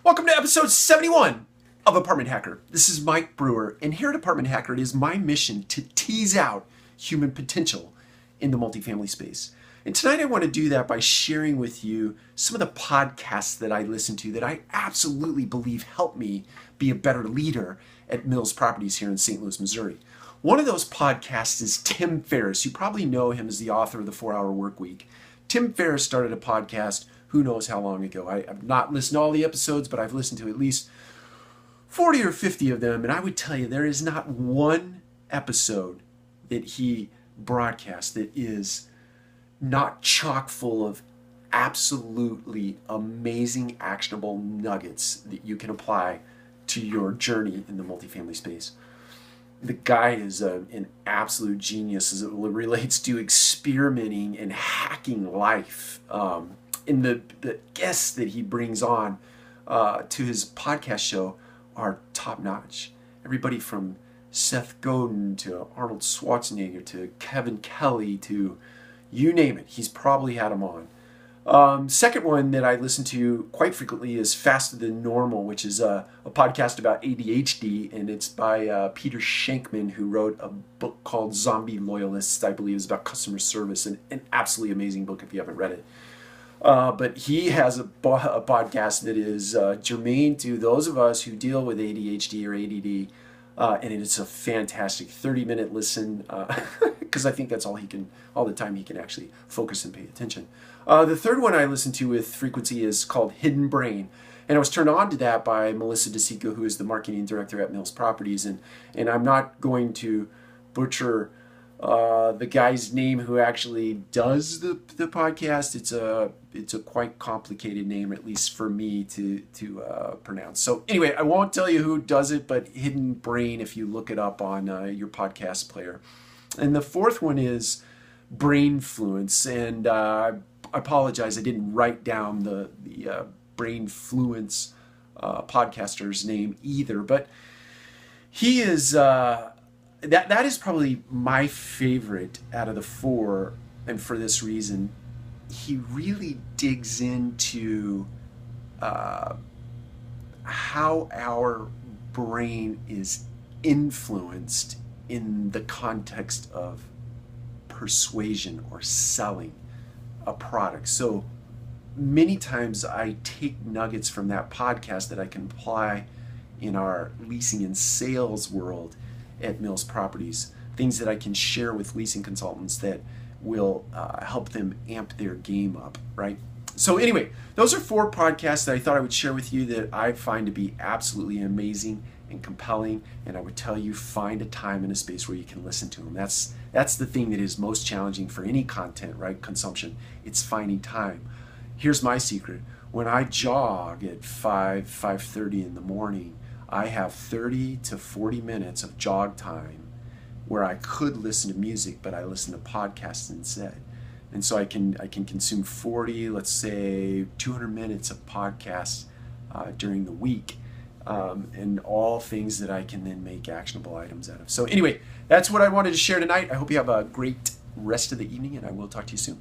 Welcome to episode 71 of Apartment Hacker. This is Mike Brewer, and here at Apartment Hacker, it is my mission to tease out human potential in the multifamily space. And tonight I want to do that by sharing with you some of the podcasts that I listen to that I absolutely believe help me be a better leader at Mills Properties here in St. Louis, Missouri. One of those podcasts is Tim Ferriss. You probably know him as the author of the 4-Hour Workweek. Tim Ferriss started a podcast who knows how long ago. I've not listened to all the episodes, but I've listened to at least 40 or 50 of them, and I would tell you there is not one episode that he broadcasts that is not chock full of absolutely amazing, actionable nuggets that you can apply to your journey in the multifamily space. The guy is an absolute genius as it relates to experimenting and hacking life. And the guests that he brings on to his podcast show are top-notch. Everybody from Seth Godin to Arnold Schwarzenegger to Kevin Kelly to you name it. He's probably had them on. Second one that I listen to quite frequently is Faster Than Normal, which is a podcast about ADHD, and it's by Peter Shankman, who wrote a book called Zombie Loyalists, I believe is about customer service, and an absolutely amazing book if you haven't read it. But he has a podcast that is germane to those of us who deal with ADHD or ADD, and it's a fantastic 30-minute listen, because I think that's all the time he can actually focus and pay attention. The third one I listen to with frequency is called Hidden Brain, and I was turned on to that by Melissa DeSico, who is the marketing director at Mills Properties, and I'm not going to butcher the guy's name who actually does the podcast. It's a quite complicated name, at least for me to pronounce. So anyway, I won't tell you who does it, but Hidden Brain if you look it up on your podcast player. And the fourth one is Brainfluence, and I apologize, I didn't write down the Brainfluence podcaster's name either, but he is that is probably my favorite out of the four, and for this reason, he really digs into how our brain is influenced in the context of persuasion or selling a product. So many times I take nuggets from that podcast that I can apply in our leasing and sales world at Mills Properties, things that I can share with leasing consultants that will help them amp their game up, right? So anyway, those are four podcasts that I thought I would share with you that I find to be absolutely amazing and compelling, and I would tell you find a time and a space where you can listen to them. That's the thing that is most challenging for any content, right? Consumption. It's finding time. Here's my secret. When I jog at 5:30 in the morning, I have 30 to 40 minutes of jog time where I could listen to music, but I listen to podcasts instead. And so I can consume 40, let's say 200 minutes of podcasts during the week, and all things that I can then make actionable items out of. So anyway, that's what I wanted to share tonight. I hope you have a great rest of the evening, and I will talk to you soon.